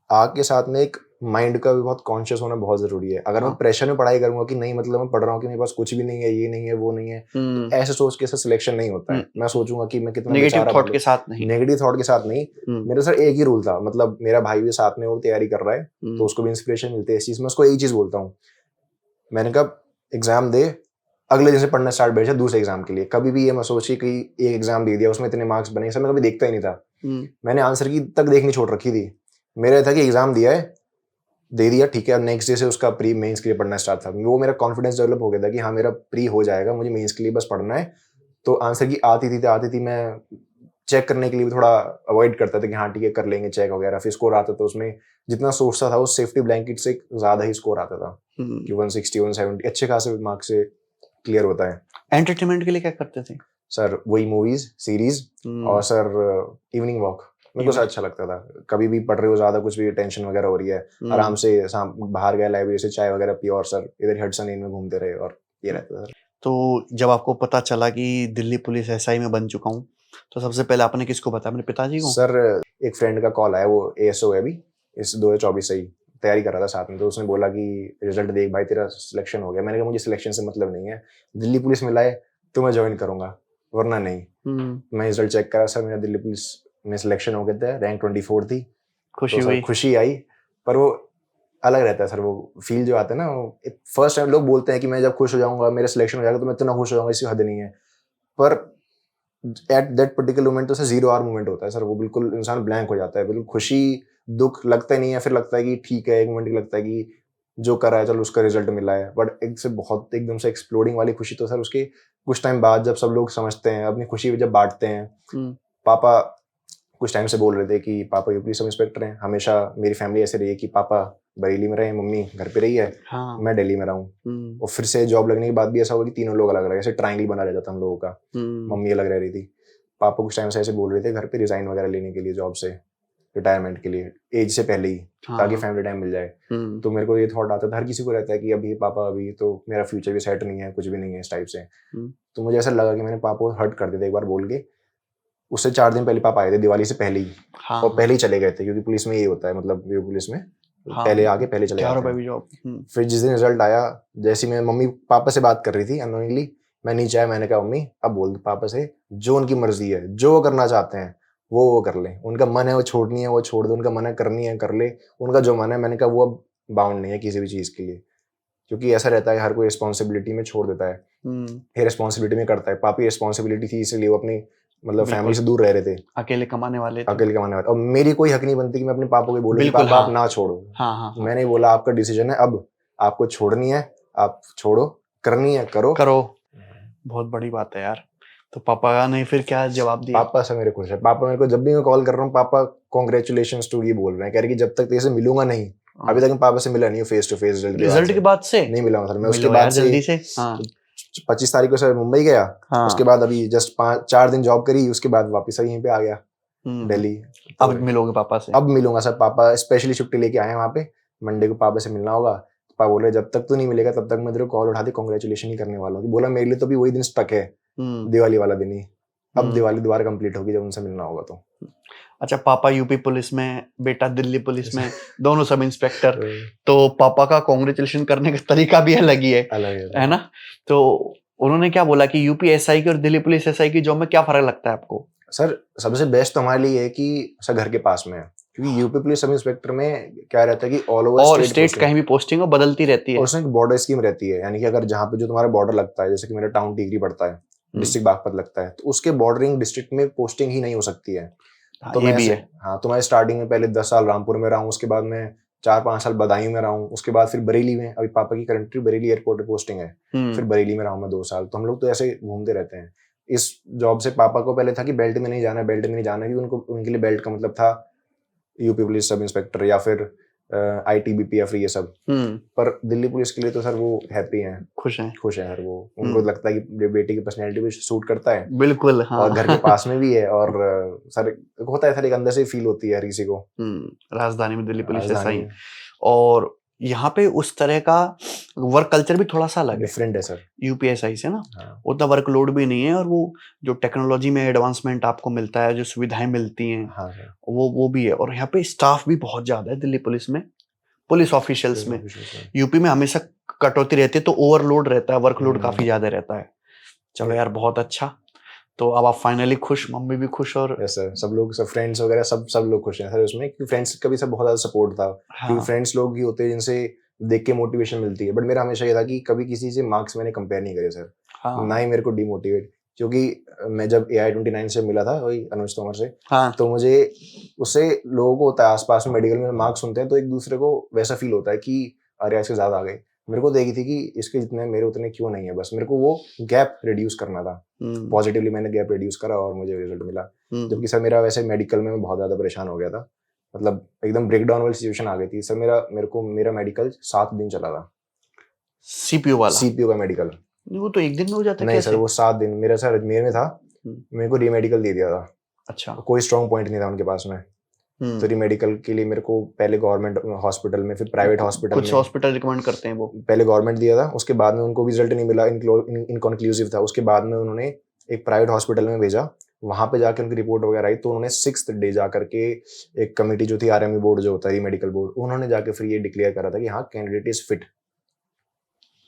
आग के साथ में एक माइंड का भी बहुत कॉन्शियस होना बहुत जरूरी है। अगर मैं प्रेशर में पढ़ाई करूंगा कि नहीं मतलब मैं पढ़ रहा हूँ कि मेरे पास कुछ भी नहीं है, ये नहीं है, वो नहीं है, तो ऐसे सोच के सिलेक्शन नहीं होता है। मैं सोचूंगा कि मैं कितना नेगेटिव थॉट के साथ नहीं, नेगेटिव थॉट के साथ नहीं। मेरा सर एक ही रूल था, मतलब मेरा भाई भी साथ में वो तैयारी कर रहा है तो उसको भी इंस्पिरेशन मिलती है इस चीज में। उसको एक ही चीज बोलता हूँ, मैंने कहा एग्जाम दे, अगले दिन से पढ़ना स्टार्ट भेजा दूसरे एग्जाम के लिए। कभी भी ये मैं सोची कि एक एग्जाम दे दिया उसमें इतने मार्क्स बने, सर मैं कभी देखता ही नहीं था। मैंने आंसर की तक देखनी छोड़ रखी थी। मेरा था कि एग्जाम दिया है, दे दिया, ठीक है, नेक्स्ट डे से उसका प्री मेंस के लिए पढ़ना स्टार्ट था। वो मेरा कॉन्फिडेंस डेवलप हो गया था कि हाँ मेरा प्री हो जाएगा, मुझे मेंस के लिए बस पढ़ना है। तो आंसर की आती थी मैं चेक करने के लिए भी थोड़ा अवॉइड करता था कि हाँ ठीक है कर लेंगे चेक वगैरह। फिर स्कोर आता था उसमें जितना सोचता था उस सेफ्टी ब्लैंकेट से ज्यादा ही स्कोर आता था कि 160 170 अच्छे खासे मार्क्स से क्लियर होता है। एंटरटेनमेंट के लिए क्या करते थे सर? वही मूवीज सीरीज और सर इवनिंग वॉक मेरे को अच्छा लगता था। कभी भी पढ़ रहे हो ज्यादा, कुछ भी टेंशन वगैरह हो रही है, आराम से बाहर गए लाइब्रेरी से चाय वगैरह पिया और सर इधर हडसन इन में घूमते रहे और ये रहता था। तो जब आपको पता चला कि दिल्ली पुलिस एसआई में बन चुका हूँ, तो सबसे पहले आपने किसको बताया? अपने पिताजी को? सर एक फ्रेंड का कॉल आया, वो एएसओ है अभी, इस 2024 से ही तैयारी कर रहा था साथ में। तो उसने बोला कि रिजल्ट देख भाई तेरा सिलेक्शन हो गया। मैंने कहा मुझे सिलेक्शन से मतलब नहीं है, दिल्ली पुलिस में लाए तो मैं ज्वाइन करूंगा वरना नहीं। मैं रिजल्ट चेक करा सर, मेरा दिल्ली पुलिस में सिलेक्शन हो गया था, रैंक 24 थी। खुशी हुई? खुशी आई, पर वो अलग रहता है सर, वो फील जो आता है ना। फर्स्ट टाइम लोग बोलते हैं कि मैं जब खुश हो जाऊंगा, मेरा सिलेक्शन हो जाएगा तो मैं इतना खुश हो जाऊंगा, इसकी हद नहीं है। पर एट दैट पर्टिकुलर मोमेंट तो सर 0 आवर मोमेंट होता है सर, वो बिल्कुल इंसान ब्लैंक हो जाता है, बिल्कुल खुशी दुख लगता ही नहीं है। फिर लगता है कि ठीक है, एक मोमेंट लगता है कि जो कर रहा है चलो उसका रिजल्ट मिला है। बट एक से बहुत एकदम से एक्सप्लोडिंग वाली खुशी तो सर उसके कुछ टाइम बाद जब सब लोग समझते हैं, अपनी खुशी जब बांटते हैं। पापा कुछ टाइम से बोल रहे थे कि पापा यूपी सब इंस्पेक्टर हैं। हमेशा मेरी फैमिली ऐसे रही है कि पापा बरेली में रहे, मम्मी घर पे रही है, मैं दिल्ली में रहूं। और फिर से जॉब लगने के बाद भी ऐसा हुआ कि तीनों लोग अलग रहे, ऐसे ट्रायंगल बना रहता था हम लोगों का। मम्मी अलग रह रही थी, पापा कुछ टाइम से ऐसे बोल रहे थे घर पे रिजाइन वगैरह लेने के लिए जॉब से, रिटायरमेंट के लिए एज से पहले ही, ताकि फैमिली टाइम मिल जाए। तो मेरे को ये थॉट आता था, हर किसी को रहता है कि अभी पापा अभी तो मेरा फ्यूचर भी सेट नहीं है, कुछ भी नहीं है इस टाइप से। तो मुझे ऐसा लगा कि मैंने पापा को हर्ट कर दिया था एक बार बोल के। उससे 4 दिन पहले पापा आए थे, दिवाली से पहले ही। और पहले ही चले गए थे, क्योंकि पुलिस में ये होता है, मतलब पुलिस में पहले आके पहले चले जाते हैं। फिर जिस दिन रिजल्ट आया, जैसी मैं मम्मी पापा से बात कर रही थी अननोइंगली, मैं नीचे आया, मैंने कहा मम्मी अब बोल दो पापा से, जो उनकी मर्जी है, जो वो करना चाहते हैं वो कर ले, उनका मन है वो छोड़नी है वो छोड़ दो, उनका मन है करनी है कर ले, उनका जो मन है। मैंने कहा वो अब बाउंड नहीं है किसी भी चीज के लिए, क्योंकि ऐसा रहता है हर कोई रिस्पॉन्सिबिलिटी में छोड़ देता है, ये रिस्पॉन्सिबिलिटी में करता है। पापी रिस्पॉन्सिबिलिटी थी, इसलिए वो अपनी मतलब फैमिली से दूर रह रहे थे, अकेले कमाने वाले थे। और मेरी कोई हक नहीं बनती कि मैं अपने पापा को बोलूं कि पापा आप ना छोड़ो। मैंने बोला आपका डिसीजन है, अब आपको छोड़नी है आप छोड़ो, करनी है करो। बहुत बड़ी बात है यार। तो पापा ने फिर क्या जवाब दिया? पापा से मेरे खुश है। पापा मेरे को जब भी मैं कॉल कर रहा हूँ, पापा कांग्रेचुलेशंस टू ये बोल रहे हैं, कह रहे कि जब तक तेरे से मिलूंगा नहीं। अभी तक मैं पापा से मिला नहीं हूँ फेस टू फेस, रिजल्ट के बाद से नहीं मिला हूँ सर मैं। उसके बाद से 25 तारीख को सर मुंबई गया, उसके बाद अभी जस्ट 4 दिन जॉब करी, उसके बाद वापस यहीं पे आ गया दिल्ली। अब मिलोगे पापा से? अब मिलूंगा सर, पापा स्पेशली छुट्टी लेके आए हैं वहाँ पे, मंडे को पापा से मिलना होगा। पापा बोल रहे जब तक तो नहीं मिलेगा तब तक मैं तेरे को कॉल उठा के कांग्रेचुलेशन ही करने वाला हूँ। बोला मेरे लिए तो भी वही दिन स्टक है, दिवाली वाला दिन ही। अब दिवाली दोबारा कंप्लीट होगी जब उनसे मिलना होगा तो। अच्छा, पापा यूपी पुलिस में, बेटा दिल्ली पुलिस में, दोनों सब इंस्पेक्टर। तो पापा का कांग्रेचुलेशन करने का तरीका भी अलग ही है ना? तो उन्होंने क्या बोला कि यूपी एसआई की और दिल्ली पुलिस एसआई की जॉब में क्या फर्क लगता है आपको? सर सबसे बेस्ट तो हमारे लिए है कि सर घर के पास में है, क्योंकि यूपी पुलिस सब इंस्पेक्टर में क्या रहता है कि ऑल ओवर स्टेट कहीं भी पोस्टिंग हो बदलती रहती है, और उसमें बॉर्डर स्कीम रहती है। यानी कि अगर जहाँ पे जो तुम्हारा बॉर्डर लगता है, जैसे कि मेरा टाउन टिकरी पड़ता है, डिस्ट्रिक्ट बागपत लगता है, तो उसके बॉर्डरिंग डिस्ट्रिक्ट में पोस्टिंग ही नहीं हो सकती है। तो ये भी है। हाँ, तो मैं स्टार्टिंग में पहले 10 साल रामपुर में रहा हूँ, उसके बाद मैं 4-5 साल बदायूं में रहा हूँ, उसके बाद फिर बरेली में, अभी पापा की करंटली बरेली एयरपोर्ट पे पोस्टिंग है, फिर बरेली में रहा हूँ मैं 2 साल। तो हम लोग तो ऐसे घूमते रहते हैं। इस जॉब से पापा को पहले था कि बेल्ट में नहीं जाना है, बेल्ट में नहीं जाना है, क्योंकि उनको उनके लिए बेल्ट का मतलब था यूपी पुलिस सब इंस्पेक्टर या फिर ITBP या फिर ये सब। पर दिल्ली पुलिस के लिए तो सर वो हैप्पी हैं, खुश हैं सर वो। उनको लगता है कि बेटी की पर्सनैलिटी भी सूट करता है, बिल्कुल। हाँ। और घर के पास में भी है, और सर होता है सर, एक अंदर से फील होती है हर किसी को। राजधानी में दिल्ली पुलिस ऐसा ही। और यहाँ पे उस तरह का वर्क कल्चर भी थोड़ा सा अलग है, डिफरेंट है सर UPSI से ना। उतना वर्कलोड भी नहीं है, और वो जो टेक्नोलॉजी में एडवांसमेंट आपको मिलता है, जो सुविधाएं मिलती हैं, वो भी है। और यहाँ पे स्टाफ भी बहुत ज्यादा है दिल्ली पुलिस में, पुलिस ऑफिशियल्स में। यूपी में हमेशा कटौती रहती है, तो ओवरलोड रहता है, वर्कलोड काफी ज्यादा रहता है। चलो यार, बहुत अच्छा। तो अब आप फाइनली खुश, मम्मी भी खुश, और सर सब लोग, सब फ्रेंड्स वगैरह सब लोग खुश हैं सर उसमें, क्योंकि फ्रेंड्स का भी सब बहुत ज्यादा सपोर्ट था। क्योंकि फ्रेंड्स लोग ही होते हैं जिनसे देख के मोटिवेशन मिलती है। बट मेरा हमेशा ये था कि कभी किसी से मार्क्स मैंने कंपेयर नहीं करे सर, ना ही मेरे को डिमोटिवेट। क्योंकि मैं जब AI-29 से मिला था, वही अनुज तोमर से, तो मुझे उससे लोगों को होता है आसपास में मेडिकल में मार्क्स सुनते हैं तो एक दूसरे को वैसा फील होता है कि अरे इसके ज्यादा आ गए। मेरे को देखी थी कि इसके जितने मेरे उतने क्यों नहीं है, बस मेरे को वो गैप रिड्यूस करना था। पॉजिटिवली मैंने गैप रिड्यूस करा और मुझे रिजल्ट मिला। जबकि सर मेरा वैसे मेडिकल में मैं बहुत ज्यादा परेशान हो गया था, मतलब एकदम ब्रेकडाउन वाली सिचुएशन आ गई थी सर। मेरा मेडिकल 7 दिन चला था। CPU वाला? CPU का मेडिकल वो तो एक दिन में हो जाता है। नहीं सर, वो 7 दिन। मेरा सर अजमेर में था, मेरे को रीमेडिकल दे दिया था। अच्छा। कोई स्ट्रॉन्ग पॉइंट नहीं था उनके पास में। तो रीमेडिकल के लिए मेरे को पहले गवर्नमेंट हॉस्पिटल में, फिर प्राइवेट हॉस्पिटल में, कुछ हॉस्पिटल रिकमेंड करते हैं वो, पहले गवर्नमेंट दिया था, उसके बाद में उनको भी रिजल्ट नहीं मिला, इनकॉन्क्लूसिव था। उसके बाद में उन्होंने एक प्राइवेट हॉस्पिटल में भेजा, वहां पे जाके उनकी रिपोर्ट वगैरह आई, तो उन्होंने 6th डे जा करके एक कमेटी जो थी RME बोर्ड जो होता है रीमेडिकल बोर्ड, उन्होंने जाके फिर ये डिक्लेयर करा था कि हाँ कैंडिडेट इज फिट।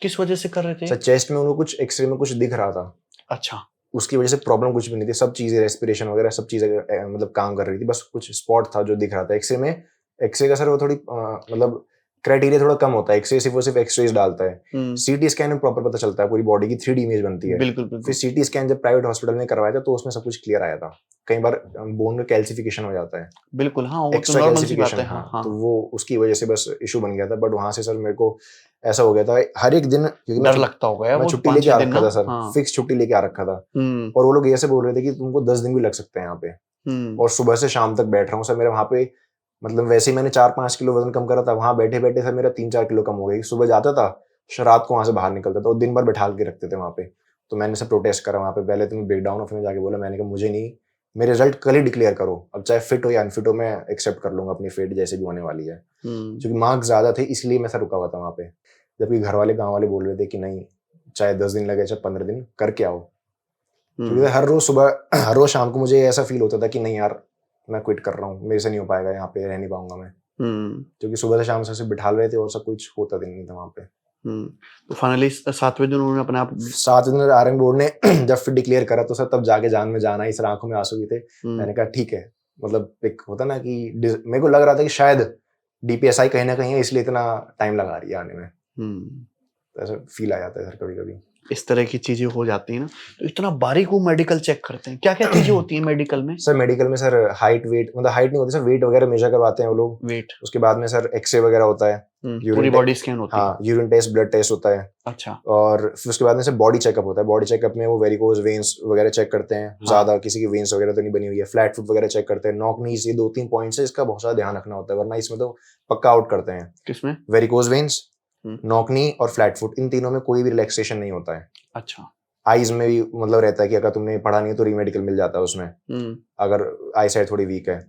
किस वजह से कर रहे थे सर? चेस्ट में उनको कुछ एक्सरे में कुछ दिख रहा था। अच्छा। उसकी वजह से प्रॉब्लम कुछ भी नहीं थी, सब चीजें रेस्पिरेशन वगैरह सब चीजें मतलब काम कर रही थी, बस कुछ स्पॉट था जो दिख रहा था एक्सरे में। एक्सरे का सर वो थोड़ी मतलब क्राइटेरिया थोड़ा कम होता है, एक्सरे सिर्फ वो सिर्फ एक्सरेज डालता है। CT स्कैन में प्रॉपर पता चलता है, पूरी बॉडी की 3D इमेज बनती है। बिल्कुल। फिर CT स्कैन जब प्राइवेट हॉस्पिटल में करवाया था तो उसमें सब कुछ क्लियर आया था। कई बार बोन में कैल्सिफिकेशन हो जाता है। बिल्कुल। हाँ, वो एक्स्ट्रा कैल्सिफिकेशन। हाँ, तो वो उसकी वजह से बस इशू बन गया था। बट वहां से सर मेरे को ऐसा हो गया था हर एक दिन, क्योंकि डर लगता होगा, मैं छुट्टी लेके आ रखा था सर, फिक्स छुट्टी लेके आ रखा था। और वो लोग ऐसे बोल रहे थे कि तुमको 10 दिन भी लग सकते हैं यहाँ पे। और सुबह से शाम तक बैठ रहा हूँ सर। मेरा वहाँ पे मतलब वैसे ही मैंने 4-5 किलो वजन कम करा था, वहां बैठे बैठे सर मेरा 3-4 किलो कम हो गई। सुबह जाता था, रात को वहां से बाहर निकलता था, और दिन भर बैठा के रखते थे वहां पे। तो मैंने सब प्रोटेस्ट करा वहां पे। पहले तो मैं ब्रेकडाउन ऑफ में जाके बोला, मैंने कहा मुझे नहीं, मेरे रिजल्ट कल ही डिक्लेयर करो, अब चाहे फिट हो या अनफिट हो, मैं एक्सेप्ट कर लूंगा अपनी फेट जैसे भी होने वाली है। क्योंकि मार्क्स ज्यादा थे इसलिए मैं सर रुका हुआ था वहां पे। जबकि घर वाले गाँव वाले बोल रहे थे कि नहीं, चाहे 10 दिन लगे चाहे 15 दिन करके आओ। क्योंकि हर रोज सुबह हर रोज शाम को मुझे ऐसा फील होता था कि नहीं यार मैं क्विट कर रहा हूँ, मेरे से नहीं हो पाएगा, यहाँ पे रह नहीं पाऊंगा मैं। क्योंकि सुबह से शाम से सिर्फ बिठा रहे थे और सब कुछ होता नहीं था वहाँ पे। तो फाइनली 7वें दिन उन्होंने अपने आप 7वें दिन RME बोर्ड ने जब फिर डिक्लेयर करा तो सर तब जाके जान में जान आई सर, आंखों में आंसू भी थे। मैंने कहा ठीक है, मतलब एक होता ना कि मेरे को लग रहा था कि शायद DPSI कहीं ना कहीं है इसलिए इतना टाइम लगा रही है आने में। तो ऐसा फील आ जाता है सर कभी कभी। इस तरह की चीजें हो जाती है ना। तो इतना बारीक वो मेडिकल चेक करते हैं, क्या क्या चीजें होती हैं मेडिकल में? सर मेडिकल में सर हाइट वेट, मतलब हाइट नहीं होती सर, वेट वगैरह मेजर करवाते हैं वो लोग। वेट, उसके बाद में सर एक्सरे वगैरह होता है, पूरी बॉडी स्कैन होती है। हाँ, यूरिन टेस्ट, ब्लड टेस्ट होता है। अच्छा। और फिर उसके बाद में सर बॉडी चेकअप होता है। बॉडी चेकअप में वो वेरिकोज वेन्स वगैरह चेक करते हैं। ज्यादा किसी की वेन्स वगैरह तो नहीं बनी हुई है, फ्लैट फुट वगैरह चेक करते हैं। नॉक नीज, ये 2-3 पॉइंट्स है, इसका बहुत सारा ध्यान रखना होता है, वरना इसमें तो पक्का आउट करते हैं। किसमें? वेरिकोज वेन्स, नॉक नी और फ्लैट फुट, इन तीनों में कोई भी रिलैक्सेशन नहीं होता है। अच्छा। आईज में भी मतलब रहता है कि अगर तुमने पढ़ा नहीं है तो रीमेडिकल मिल जाता है उसमें, अगर आई साइड थोड़ी वीक है।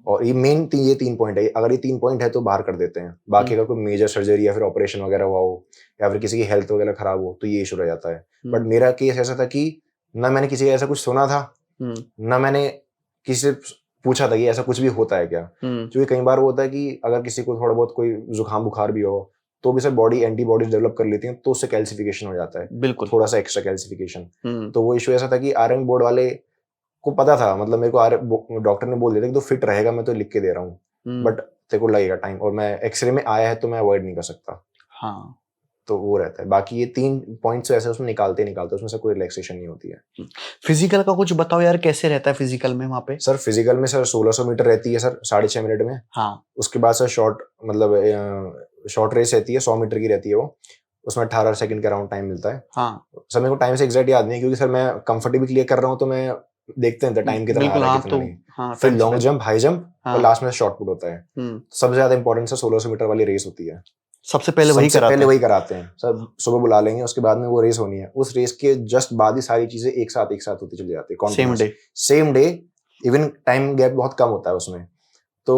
और ये मेन ये 3 पॉइंट है, अगर ये 3 पॉइंट है तो बाहर कर देते हैं। बाकी अगर कोई मेजर सर्जरी या फिर ऑपरेशन वगैरह हुआ हो या फिर किसी की हेल्थ वगैरह खराब हो तो ये इशू रह जाता है। बट मेरा केस ऐसा था कि ना मैंने किसी का ऐसा कुछ सुना था, ना मैंने किसी से पूछा था कि ऐसा कुछ भी होता है क्या। क्योंकि कई बार वो होता है कि अगर किसी को थोड़ा बहुत कोई जुकाम बुखार भी हो तो भी सर बॉडी एंटीबॉडीज डेवलप कर लेती है, तो उससे कैल्सिफिकेशन हो जाता है। बिल्कुल, थोड़ा सा एक्स्ट्रा कैल्सिफिकेशन। तो वो इशू ऐसा था कि RME बोर्ड वाले को पता था, मतलब मेरे को डॉक्टर ने बोल दिया था कि तो फिट रहेगा, मैं तो लिख के दे रहा हूँ, बट तेरे को लगेगा टाइम, और मैं एक्सरे में आया है तो मैं अवॉइड नहीं कर सकता। हाँ, तो वो रहता है। बाकी ये 3 पॉइंट्स ऐसे उसमें निकालते उसमें से कोई रिलैक्सेशन नहीं होती है। फिजिकल का कुछ बताओ यार, कैसे रहता है फिजिकल में वहाँ पे? सर फिजिकल में सर 1600 मीटर रहती है सर 6.5 मिनट में। हाँ। उसके बाद सर शॉर्ट रेस रहती है, 100 मीटर की रहती है वो, उसमें 18 सेकंड के अराउंड टाइम मिलता है। हाँ। सर मेरे को टाइम से एग्जैक्ट याद नहीं है, क्योंकि सर मैं कंफर्टेबली क्लियर कर रहा हूँ, तो मैं देखते हैं टाइम कितना आ रहा है कितना नहीं। हाँ, फिर लॉन्ग जंप, हाई जंप और लास्ट में शॉर्ट पुट होता है। सबसे ज्यादा इंपॉर्टेंट सर 1600 मीटर वाली रेस होती है। सबसे पहले वही कराते हैं सर। सुबह बुला लेंगे, उसके बाद में वो रेस होनी है। उस रेस के जस्ट बाद ही सारी चीजें एक साथ होती चली जाती है, same day. Even time gap बहुत कम होता है उसमें। तो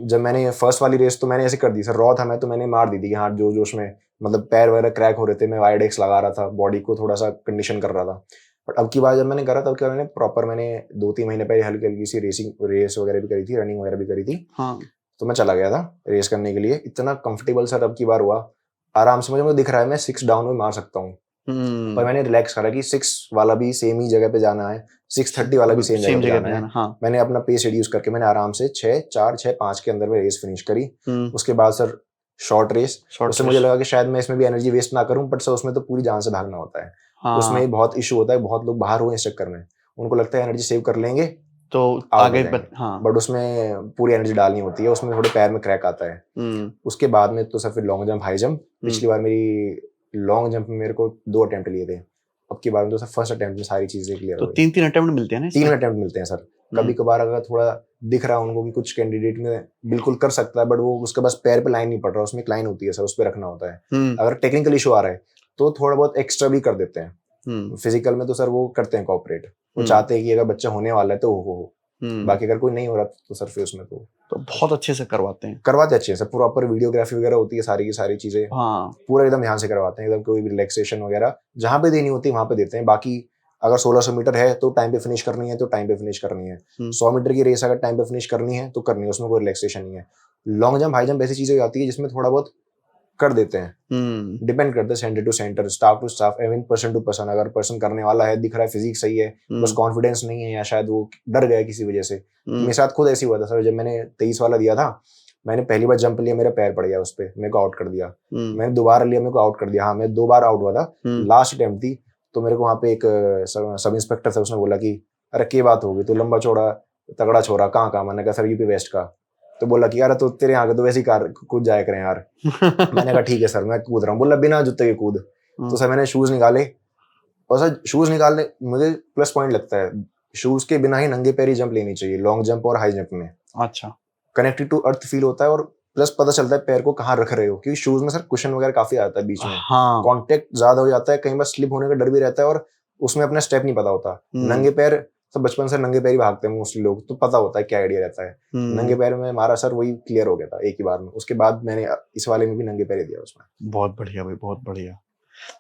जब मैंने फर्स्ट वाली रेस तो मैंने ऐसे कर दी सर, रॉ था मैं, तो मैंने मार दी थी कि हाँ जो जोश में मतलब पैर वगैरह क्रैक हो रहे थे, मैं वाइडेक्स लगा रहा था, बॉडी को थोड़ा सा कंडीशन कर रहा था। बट अब की बार जब मैंने करा, तब क्या मैंने प्रॉपर 2-3 महीने पहले हल्की हल्की सी रेस वगैरह भी करी थी, रनिंग वगैरह भी करी थी। हाँ। तो मैं चला गया था रेस करने के लिए, इतना कंफर्टेबल सर अब की बार हुआ। आराम से मुझे दिख रहा है मैं 6 डाउन में मार सकता हूँ। पर मैंने रिलैक्स करा कि 6 वाला भी सेम ही जगह पे जाना है, 6:30 वाला भी सेम जगह पे जाना है। हाँ। मैंने अपना पेस रिड्यूस करके मैंने आराम से 6:4, 6:5 के अंदर में रेस फिनिश करी। उसके बाद सर शॉर्ट रेस, उससे मुझे लगा कि शायद मैं इसमें भी एनर्जी वेस्ट ना करूं, बट सर उसमें तो पूरी जान से भागना होता है। हाँ। उसमें बहुत इशू होता है, बहुत लोग बाहर हुए इस चक्कर में, उनको लगता है एनर्जी सेव कर लेंगे तो आगे हाँ। बट उसमें पूरी एनर्जी डालनी होती है, उसमें थोड़े पैर में क्रैक आता है। उसके बाद में तो सर फिर लॉन्ग जंप, हाई जंप। पिछली बार मेरी लॉन्ग जंप में मेरे को 2 अटेम्प्ट लिए थे, अब की बार में तो सर फर्स्ट अटेम्प्ट में सारी चीजें क्लियर हो गई। 3 अटेम्प्ट मिलते हैं ना? 3 अटेम्प्ट मिलते हैं सर। कभी कभार अगर थोड़ा दिख रहा है उनको कि कुछ कैंडिडेट में बिल्कुल कर सकता है, बट वो उसके पास पैर पे लाइन नहीं पड़ रहा, उसमें एक लाइन होती है सर, उस पर रखना होता है। अगर टेक्निकल इशू आ रहा है तो थोड़ा बहुत एक्स्ट्रा भी कर देते हैं। फिजिकल में तो सर वो करते हैं कोऑपरेट, वो चाहते हैं कि अगर बच्चा होने वाला है तो हो। बाकी अगर कोई नहीं हो रहा तो सर फिर उसमें तो बहुत अच्छे से करवाते अच्छे से। प्रॉपर वीडियोग्राफी वगैरह होती है, सारी की सारी चीजें। हाँ। पूरा एकदम ध्यान से करवाते हैं, एकदम कोई भी रिलैक्सेशन वगैरह जहाँ पे देनी होती है वहां पे देते हैं। बाकी अगर 1600 मीटर है तो टाइम पे फिनिश करनी है, तो टाइम पे फिनिश करनी है। 100 मीटर की रेस अगर टाइम पे फिनिश करनी है तो करनी है, उसमें कोई रिलैक्सेशन नहीं है। लॉन्ग जंप, हाई जंप ऐसी चीजें आती है जिसमें थोड़ा बहुत कर देते हैं, डिपेंड करता है centre to centre, staff to staff, even person to person. अगर पर्सन करने वाला है, दिख रहा है फिजिक्स सही है, बस कॉन्फिडेंस नहीं है, या शायद वो डर गया किसी वजह से। मेरे साथ खुद ऐसी हुआ था सर, जब मैंने 23 वाला दिया था, मैंने पहली बार जंप लिया, मेरा पैर पड़ गया उस पर, मेरे को आउट कर दिया। मैंने दोबारा लिया, मेरे को आउट कर दिया। हाँ, मैं 2 बार आउट हुआ था। लास्ट अटेम्प्ट थी तो मेरे को वहाँ पे एक सब इंस्पेक्टर था, उसने बोला कि अरे क्या बात होगी, तू लंबा चौड़ा तगड़ा छोरा, कहाँ? मैंने कहा सर यूपी वेस्ट का। तो बोला कि यार तो तेरे यहाँ के तो वैसी कार कूद जाया करें यार। मैंने कहा ठीक है सर, मैं कूद रहा हूँ। बोला बिना जूते के कूद। तो सर मैंने शूज निकाले, और सर शूज निकालने मुझे प्लस पॉइंट लगता है, शूज के बिना ही नंगे पैर ही जंप लेनी चाहिए लॉन्ग जंप और हाई जंप में। अच्छा। कनेक्टेड टू अर्थ फील होता है, और प्लस पता चलता है पैर को कहाँ रख रहे हो, क्योंकि शूज में सर कुशन वगैरह काफी आता है बीच में। हाँ। कॉन्टेक्ट ज्यादा हो जाता है, कई बार स्लिप होने का डर भी रहता है, और उसमें अपना स्टेप नहीं पता होता। नंगे पैर सब बचपन से नंगे पैर ही भागते हैं मोस्टली लोग, तो पता होता है क्या आइडिया रहता है। नंगे पैर में मारा सर, वही क्लियर हो गया था एक ही बार में। उसके बाद मैंने इस वाले में भी नंगे पैर दिया उसमें। बहुत बढ़िया भाई, बहुत बढ़िया।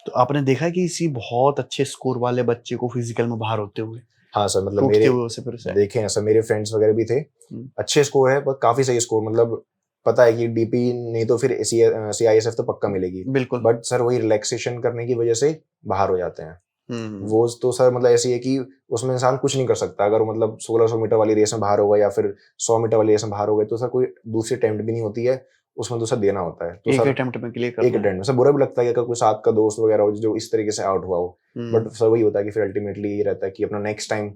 तो आपने देखा कि इसी बहुत अच्छे स्कोर वाले बच्चे को फिजिकल में बाहर होते हुए? हाँ सर, मतलब मेरे देखे हैं सर, मेरे फ्रेंड्स वगैरह भी थे, अच्छे स्कोर है, काफी सही स्कोर। मतलब पता है कि डीपी नहीं तो फिर CISF तो पक्का मिलेगी, बिल्कुल। बट सर वही रिलैक्सेशन करने की वजह से बाहर हो जाते हैं। वो तो सर मतलब ऐसी है कि उसमें इंसान कुछ नहीं कर सकता। अगर मतलब 1600 मीटर वाली रेस में बाहर होगा, या फिर 100 मीटर वाली रेस में बाहर हो गए, तो सर कोई दूसरी अटेम्प्ट भी नहीं होती है, उसमें तो सर देना होता है। तो एक अटेम्प्ट में क्लियर करना है। एक अटेम्प्ट में सर बुरा भी लगता है कि अगर कोई साथ का दोस्त वगैरह हो जो इस तरीके से आउट हुआ हो, बट सर वही होता है कि फिर अल्टीमेटली ये रहता है कि अपना नेक्स्ट टाइम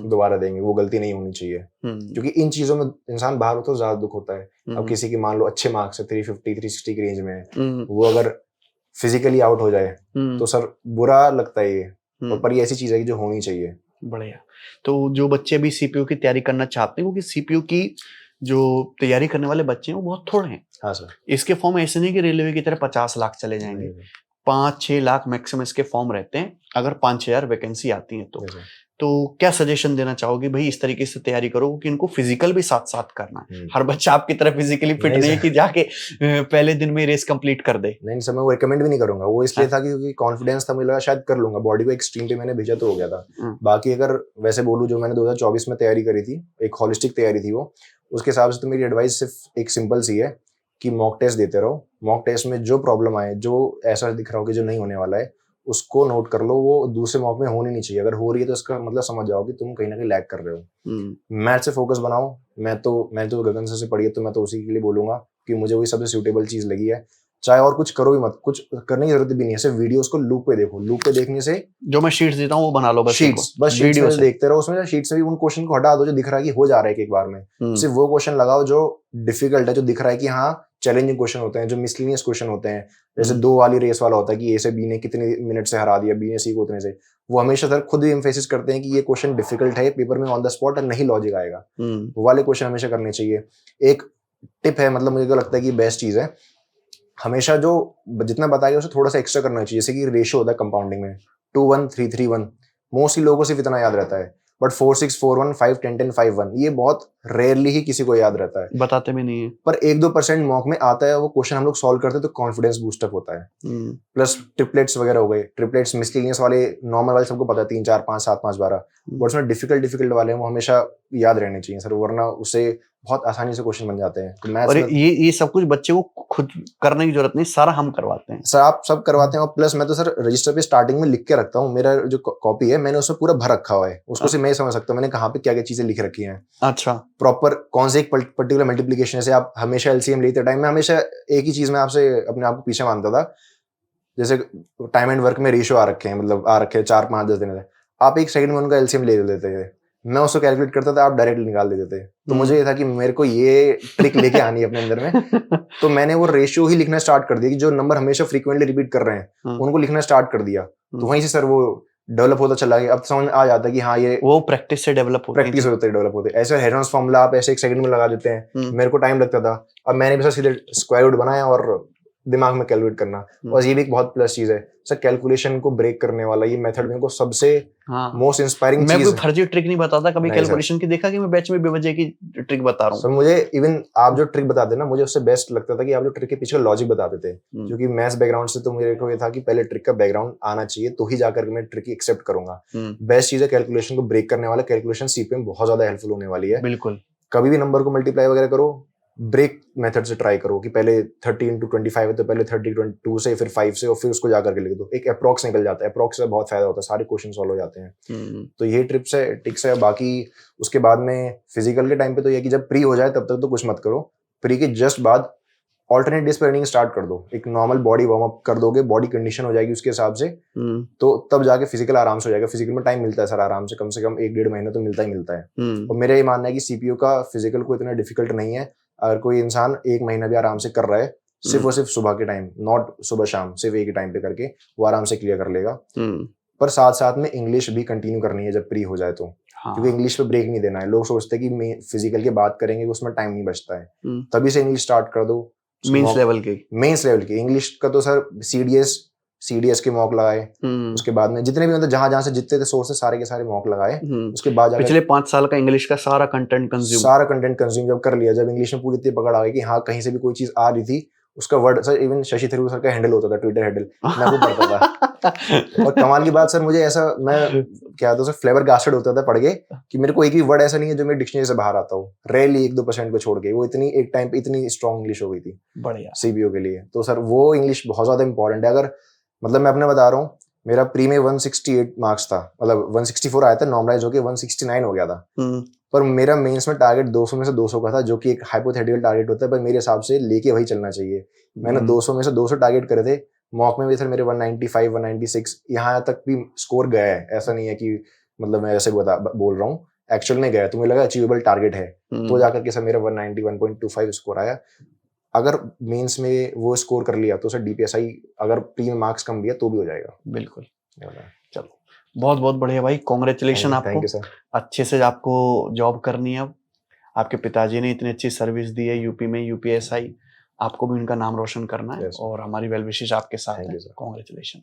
दोबारा देंगे, वो गलती नहीं होनी चाहिए। क्योंकि इन चीजों में इंसान बाहर होता है तो ज्यादा दुख होता है। अब किसी की मान लो अच्छे मार्क्स है, 350 360 की रेंज में है, वो अगर फिजिकली आउट हो जाए तो सर बुरा लगता है ये, पर ये ऐसी चीज है कि जो होनी चाहिए। बढ़िया। तो जो बच्चे भी CPU की तैयारी करना चाहते हैं, क्योंकि CPU की जो तैयारी करने वाले बच्चे हैं वो बहुत थोड़े हैं। हाँ सर। इसके फॉर्म ऐसे नहीं कि रेलवे की तरह 50 लाख चले जाएंगे, 5-6 लाख मैक्सिमम इसके फॉर्म रहते हैं, अगर 5-6 वैकेंसी आती है तो क्या सजेशन देना चाहोगे भाई? इस तरीके से तैयारी करो कि इनको फिजिकल भी साथ साथ करना है। हर बच्चा आपकी तरह फिजिकली फिट नहीं है कि जाके पहले दिन में रेस कंप्लीट कर दे। नहीं सर, मैं वो रिकमेंड भी नहीं करूंगा। वो इसलिए था क्योंकि कॉन्फिडेंस था, मुझे लगा शायद कर लूंगा, बॉडी को एक्सट्रीम पे मैंने भेजा तो हो गया था। बाकी अगर वैसे बोलूं, जो मैंने 2024 में तैयारी करी थी, एक होलिस्टिक तैयारी थी वो, उसके हिसाब से तो मेरी एडवाइस सिर्फ एक सिंपल सी है कि मॉक टेस्ट देते रहो। मॉक टेस्ट में जो प्रॉब्लम आए, जो ऐसा दिख रहा हो कि जो नहीं होने वाला है, उसको नोट कर लो। वो दूसरे मॉक में होनी नहीं चाहिए। अगर हो रही है तो इसका मतलब समझ जाओ कि तुम कहीं ना कहीं लैग कर रहे हो। मैथ से फोकस बनाओ। मैं तो गगन सर से पढ़ी है, तो मैं तो उसी के लिए बोलूंगा कि मुझे वही सबसे सूटेबल चीज लगी है। चाहे और कुछ करो भी मत, कुछ करने की जरूरत भी नहीं है, सिर्फ वीडियोस को लूप पे देखो। लूप पे देखने से जो मैं शीट्स देता हूँ वो बना लो, बस शीट्स वीडियो में से देखते रहो, उसमें शीट से भी उन क्वेश्चन को हटा दो जो दिख रहा है कि हो जा रहा है एक बार में। सिर्फ वो क्वेश्चन लगाओ जो डिफिकल्ट है, जो दिख रहा है कि हाँ चैलेंजिंग क्वेश्चन होते हैं, जो मिसलिनियस क्वेश्चन होते हैं, जैसे 2 वाली रेस वाला होता है कि ए से बी ने कितने मिनट से हरा दिया, बी ने सी को उतने से। वो हमेशा सर खुद भी एम्फेसिस करते हैं कि ये क्वेश्चन डिफिकल्ट है, पेपर में ऑन द स्पॉट और नहीं लॉजिक आएगा, वो वाले क्वेश्चन हमेशा करने चाहिए। एक टिप है, मतलब मुझे लगता है कि बेस्ट चीज है, हमेशा जो जितना बताया उसे थोड़ा सा एक्स्ट्रा करना चाहिए। जैसे कि रेशियो होता है कंपाउंडिंग में 2:1 3:3:1, मोस्टली लोगों को सिर्फ इतना याद रहता है, बट 4:6:4:1 5:10:10:5:1 ये बहुत रेयरली ही किसी को याद रहता है, बताते भी नहीं है। पर 1-2% मॉक में आता है वो क्वेश्चन, हम लोग सॉल्व करते हैं तो कॉन्फिडेंस बूस्टअप होता है। प्लस ट्रिपलेट्स वगैरह हो गए, ट्रिपलेट्स मिसलिनियस वाले, नॉर्मल वाले सबको पता है 3 4 5 7 5 12, बट उसमें डिफिकल्ट वाले हैं वो हमेशा याद रहने चाहिए सर, वरना उससे बहुत आसानी से क्वेश्चन बन जाते हैं। तो और ये सब कुछ बच्चे को खुद करने की जरूरत नहीं, सारा हम करवाते हैं सर, आप सब करवाते हैं। और प्लस मैं तो सर रजिस्टर पे स्टार्टिंग में लिख के रखता हूँ, मेरा जो कॉपी है मैंने उसमें पूरा भर रखा हुआ है, उसको सिर्फ मैं ही समझ सकता हूँ मैंने कहाँ पे क्या क्या चीजें लिख रखी हैं। अच्छा, प्रॉपर कौन से एक पर्टिकुलर मल्टीप्लिकेशन, जैसे आप हमेशा एलसीएम लेते टाइम में हमेशा एक ही चीज में आपसे अपने आप को पीछे मानता था, जैसे टाइम एंड वर्क में रेशियो आ रखे हैं, मतलब आ रखे हैं 4 5 10 दिन, आप एक सेकंड में उनका एलसीएम ले लेते थे, मैं उसको कैलकुलेट करता था, आप डायरेक्ट निकाल देते थे। तो मुझे ये था कि मेरे को ये ट्रिक लेके आनी है अपने अंदर में तो मैंने वो रेशियो ही लिखना स्टार्ट कर दिया कि जो नंबर हमेशा फ्रीक्वेंटली रिपीट कर रहे हैं उनको लिखना स्टार्ट कर दिया। तो वहीं से सर वो डेवलप होता चला गया, अब समझ आ जाता है कि हाँ ये वो प्रैक्टिस से डेवलप होते हैं, डेवलप होते। ऐसे हेरोन्स फॉर्मूला आप ऐसे 1 सेकंड में लगा देते हैं, मेरे को टाइम लगता था, अब मैंने भी सर सीधे स्क्वायर रूट बनाया और दिमाग में कैलकुलेट करना। और ये भी एक बहुत प्लस चीज है सर, कैलकुलेशन को ब्रेक करने वाला ये मेथड मेरे को सबसे मोस्ट इंस्पायरिंग चीज है। मैं कोई फर्जी ट्रिक नहीं बताता कभी कैलकुलेशन की, देखा कि मैं बैच में बेवजह की ट्रिक बता रहा हूँ सर। मुझे इवन आप जो ट्रिक बताते ना, मुझे उससे बेस्ट लगता था कि आप जो ट्रिक के पीछे लॉजिक बताते थे, क्योंकि मैथ्स बैकग्राउंड से तो मेरे को ये था कि पहले ट्रिक का बैकग्राउंड आना चाहिए तो ही जाकर मैं ट्रिक एक्सेप्ट करूंगा। बेस्ट चीज है कैलकुलेशन को ब्रेक करने वाला, कैलकुलेशन सीपीए में बहुत ज्यादा हेल्पफुल होने वाली है। बिल्कुल, कभी भी नंबर को मल्टीप्लाई वगैरह करो, ब्रेक मेथड से ट्राई करो कि पहले 30 × 25 है तो पहले 30 से फिर 5 से और फिर उसको जाकर के लिख दो, एक अप्रॉक्स निकल जाता है, अप्रॉक्स से बहुत फायदा होता है, सारे क्वेश्चन सॉल्व हो जाते हैं। तो ये टिप्स है, टिक्स है। बाकी उसके बाद में फिजिकल के टाइम पे तो ये कि जब प्री हो जाए तब तक तो कुछ मत करो, प्री के जस्ट बाद ऑल्टरनेट डेज पे रनिंग स्टार्ट कर दो, एक नॉर्मल बॉडी वार्म अप कर दोगे, बॉडी कंडीशन हो जाएगी उसके हिसाब से, तो तब जाके फिजिकल आराम से हो जाएगा। फिजिकल में टाइम मिलता है सर आराम से कम 1-1.5 महीने तो मिलता ही मिलता है। और मेरा ये मानना है कि सीपीयू का फिजिकल को इतना डिफिकल्ट नहीं है, अगर कोई इंसान 1 महीना भी आराम से कर रहा है, सिर्फ और सिर्फ सुबह के टाइम, नॉट सुबह शाम, सिर्फ एक ही टाइम पे करके वो आराम से क्लियर कर लेगा। पर साथ साथ में इंग्लिश भी कंटिन्यू करनी है जब प्री हो जाए तो, क्योंकि इंग्लिश पे ब्रेक नहीं देना है। लोग सोचते हैं कि फिजिकल की बात करेंगे उसमें टाइम नहीं बचता है, तभी से इंग्लिश स्टार्ट कर दो। मेंस लेवल की इंग्लिश का तो सर सीडीएस के मॉक लगाए, उसके बाद में जितने भी मतलब जहां से जितने थे सोर्सेस सारे के सारे मॉक लगाए, उसके बाद पिछले 5 साल का इंग्लिश का सारा कंटेंट कंज्यूम जब कर लिया, जब इंग्लिश में पूरी इतनी पकड़ आ गई कि हाँ कहीं से भी कोई चीज आ रही थी उसका word, sir even Shashi Tharoor sir का हैंडल होता था, ट्विटर हैंडल मैं वो पढ़ता था और कमाल की बात सर, मुझे ऐसा मैं क्या था सर फ्लेवर गास्टेड होता था पढ़ के कि मेरे को एक भी वर्ड ऐसा नहीं है जो मेरे डिक्शनरी से बाहर आता हो, रेयरली 1-2% को छोड़ के। वो इतनी एक टाइम पे इतनी स्ट्रॉन्ग इंग्लिश हो गई थी बढ़िया सीबीओ के लिए। तो सर वो इंग्लिश बहुत ज्यादा इंपॉर्टेंट है। अगर मतलब मैं अपने बता रहा हूँ, मेरा प्री में 168 मार्क्स था, मतलब 164 आया था, नॉर्मलाइज होके 169 हो गया था, पर मेरा मेंस में टारगेट 200 में से 200 का था, जो कि एक हाइपोथेटिकल टारगेट होता है, पर मेरे हिसाब से लेके वही चलना चाहिए। मैंने 200 में से 200 टारगेट करे थे, मॉक में भी सर मेरे 195 196 यहाँ तक भी स्कोर गया है, ऐसा नहीं है कि मतलब मैं ऐसे बोल रहा हूँ, एक्चुअल में गया, तो मुझे लगा अचीवेबल टारगेट है, तो जाकर के सर मेरा 191.25 स्कोर आया। अगर मेंस में वो स्कोर कर लिया तो सर डीपीएसआई अगर प्री में मार्क्स कम भी है तो भी हो जाएगा। बिल्कुल, चलो बहुत बहुत बढ़िया भाई, कांग्रेचुलेशन आपको। Thank you sir. अच्छे से आपको जॉब करनी है। अब आपके पिताजी ने इतनी अच्छी सर्विस दी है यूपी में, यूपीएसआई, आपको भी उनका नाम रोशन करना है और हमारी वेल विशेस आपके साथ है। कांग्रेचुलेशन।